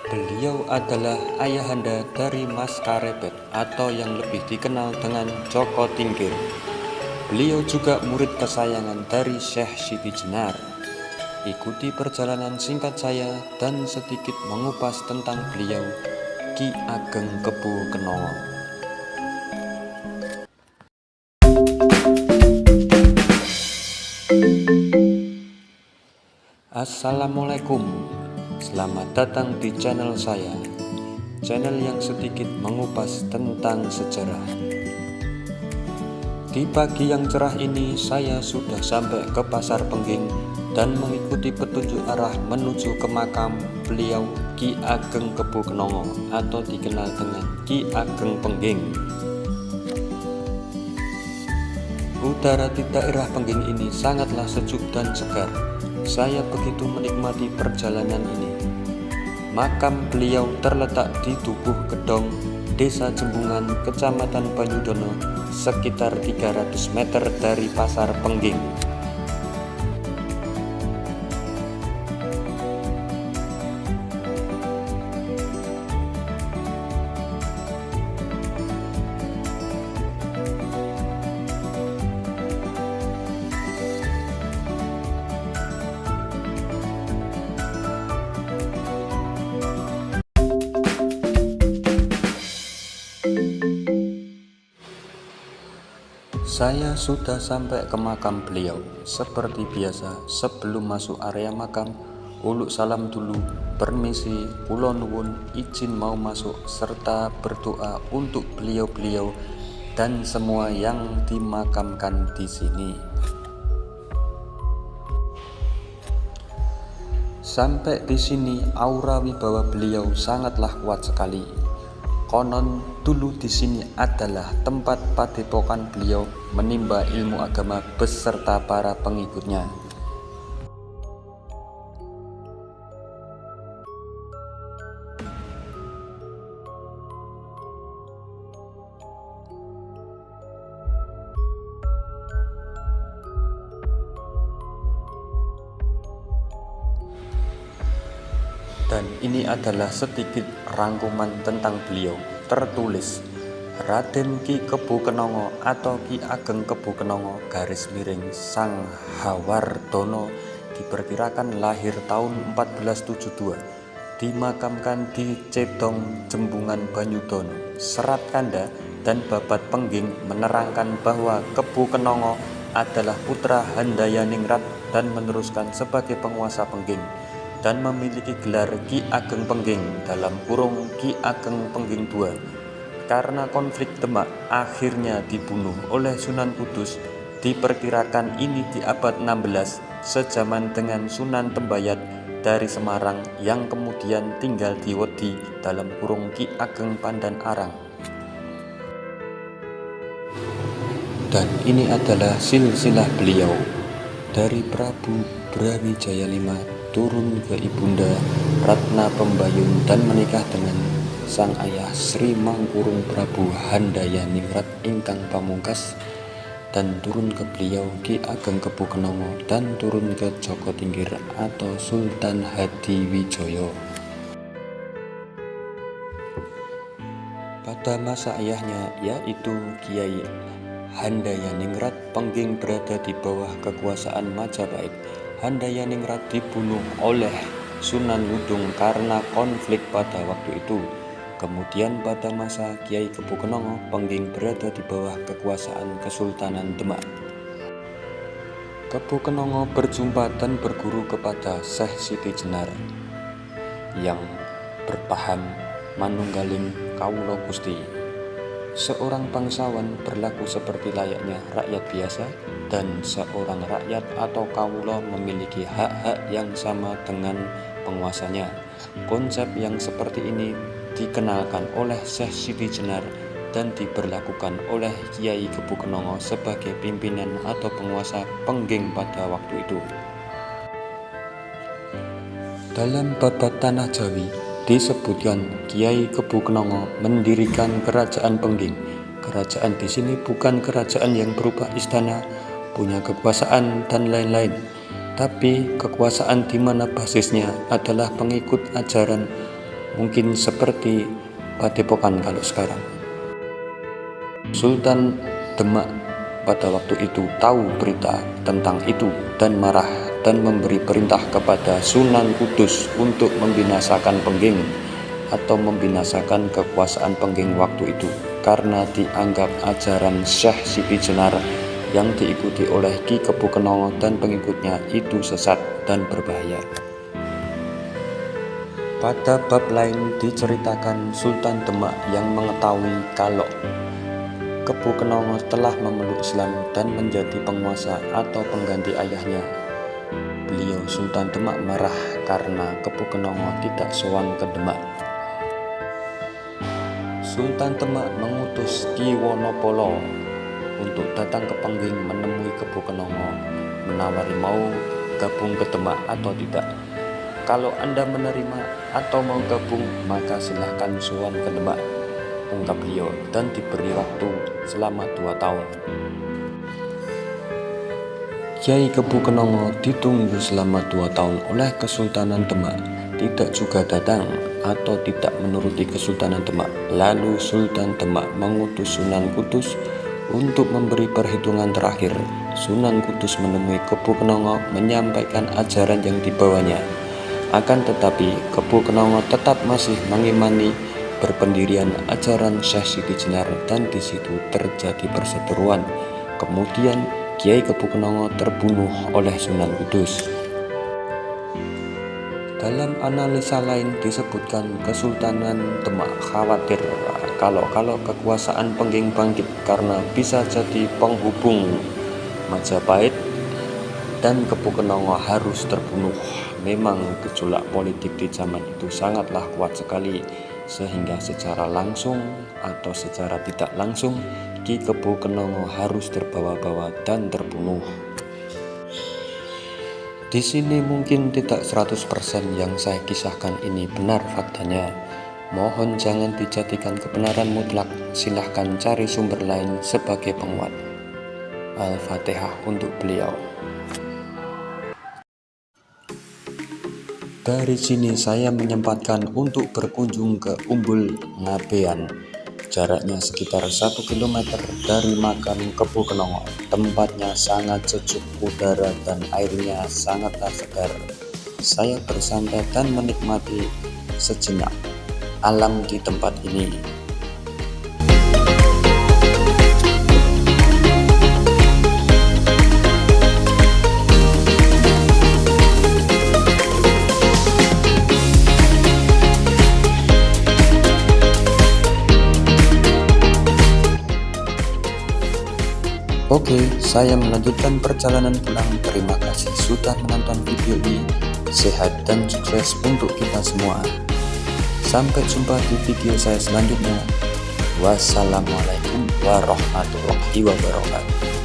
Beliau adalah ayahanda dari Mas Karebet atau yang lebih dikenal dengan Joko Tingkir. Beliau juga murid kesayangan dari Syekh Siti Jenar. Ikuti perjalanan singkat saya dan sedikit mengupas tentang beliau, Ki Ageng Kebu Kenongo. Assalamualaikum, selamat datang di channel saya, channel yang sedikit mengupas tentang sejarah. Di pagi yang cerah ini saya sudah sampai ke Pasar Pengging dan mengikuti petunjuk arah menuju ke makam beliau Ki Ageng Kebu Kenongo atau dikenal dengan Ki Ageng Pengging. Udara di daerah Pengging ini sangatlah sejuk dan segar. Saya begitu menikmati perjalanan ini. Makam beliau terletak di Tubuh Gedong, Desa Jembungan, Kecamatan Banyudono, sekitar 300 meter dari Pasar Pengging. Saya sudah sampai ke makam beliau. Seperti biasa, sebelum masuk area makam, uluk salam dulu, permisi, kula nuwun, izin mau masuk, serta berdoa untuk beliau-beliau dan semua yang dimakamkan di sini. Sampai di sini, aura wibawa beliau sangatlah kuat sekali. Konon dulu di sini adalah tempat padepokan beliau menimba ilmu agama beserta para pengikutnya. Dan ini adalah sedikit rangkuman tentang beliau. Tertulis, Raden Ki Kebu Kenongo atau Ki Ageng Kebu Kenongo garis miring Sang Hawardono diperkirakan lahir tahun 1472, dimakamkan di Cedong Jembungan Banyudono. Serat Kanda dan Babat Pengging menerangkan bahwa Kebu Kenongo adalah putra Handayaningrat dan meneruskan sebagai penguasa Pengging, dan memiliki gelar Ki Ageng Pengging (Ki Ageng Pengging II). Karena konflik Demak akhirnya dibunuh oleh Sunan Kudus. Diperkirakan ini di abad 16 sejaman dengan Sunan Tembayat dari Semarang yang kemudian tinggal di Wedi (Ki Ageng Pandan Arang). Dan ini adalah silsilah beliau dari Prabu Brawijaya V turun ke Ibunda Ratna Pembayun dan menikah dengan sang ayah Sri Mangkurung Prabu Handayaningrat ingkang pamungkas, dan turun ke beliau Ki Ageng Kebu Kenongo, dan turun ke Joko Tingkir atau Sultan Hadiwijoyo. Pada masa ayahnya yaitu Kiai Handayaningrat, Pengging berada di bawah kekuasaan Majapahit. Handayaningrat dibunuh oleh Sunan Ludung karena konflik pada waktu itu. Kemudian pada masa Kiai Kebu Kenongo, Pengging berada di bawah kekuasaan Kesultanan Demak. Kebu Kenongo berjumpa dan berguru kepada Syekh Siti Jenar yang berpaham manunggaling kawula Gusti. Seorang bangsawan berlaku seperti layaknya rakyat biasa, dan seorang rakyat atau kawula memiliki hak-hak yang sama dengan penguasanya. Konsep yang seperti ini dikenalkan oleh Syekh Siti Jenar dan diberlakukan oleh Kiai Kebu Kenongo sebagai pimpinan atau penguasa Pengging pada waktu itu. Dalam Babat Tanah Jawi disebutkan Kiai Kebu Kenongo mendirikan kerajaan Pengging. Kerajaan di sini bukan kerajaan yang berupa istana, punya kekuasaan dan lain-lain, tapi kekuasaan di mana basisnya adalah pengikut ajaran mungkin seperti Padepokan kalau sekarang. Sultan Demak pada waktu itu tahu berita tentang itu dan marah dan memberi perintah kepada Sunan Kudus untuk membinasakan Pengging atau membinasakan kekuasaan Pengging waktu itu karena dianggap ajaran Syekh Siti Jenar yang diikuti oleh Ki Kebu Kenongo dan pengikutnya itu sesat dan berbahaya. Pada bab lain diceritakan Sultan Demak yang mengetahui kalau Kebu Kenongo telah memeluk Islam dan menjadi penguasa atau pengganti ayahnya. Beliau Sultan Demak marah karena Kebu Kenongo tidak sowan ke Demak. Sultan Demak mengutus Ki Wonopolo untuk datang ke Pengging menemui Kebu Kenongo, menawari mau gabung ke Demak atau tidak. Kalau Anda menerima atau mau gabung, maka silahkan sowan ke Demak, ungkap beliau, dan diberi waktu selama 2 tahun. Kiai Kebu Kenongo ditunggu selama 2 tahun oleh Kesultanan Demak, tidak juga datang atau tidak menuruti Kesultanan Demak. Lalu Sultan Demak mengutus Sunan Kudus untuk memberi perhitungan terakhir. Sunan Kudus menemui Kebu Kenongo menyampaikan ajaran yang dibawanya. Akan tetapi Kebu Kenongo tetap masih mengimani berpendirian ajaran Syekh Siti Jenar dan di situ terjadi perseteruan. Kemudian Kiai Kebu Kenongo terbunuh oleh Sunan Kudus. Dalam analisa lain disebutkan Kesultanan Demak khawatir kalau kekuasaan Pengging bangkit karena bisa jadi penghubung Majapahit dan Kebu Kenongo harus terbunuh. Memang gejolak politik di zaman itu sangatlah kuat sekali, sehingga secara langsung atau secara tidak langsung Ki Kebu Kenongo harus terbawa-bawa dan terbunuh. Di sini mungkin tidak 100% yang saya kisahkan ini benar faktanya. Mohon jangan dijadikan kebenaran mutlak, silahkan cari sumber lain sebagai penguat. Al-Fatihah untuk beliau. Dari sini saya menyempatkan untuk berkunjung ke Umbul Ngabean. Jaraknya sekitar 1 km dari makam Kebu Kenongo. Tempatnya sangat sejuk, udara dan airnya sangatlah segar. Saya bersantai dan menikmati sejenak alam di tempat ini. Oke, saya melanjutkan perjalanan pulang. Terima kasih sudah menonton video ini. Sehat dan sukses untuk kita semua. Sampai jumpa di video saya selanjutnya. Wassalamualaikum warahmatullahi wabarakatuh.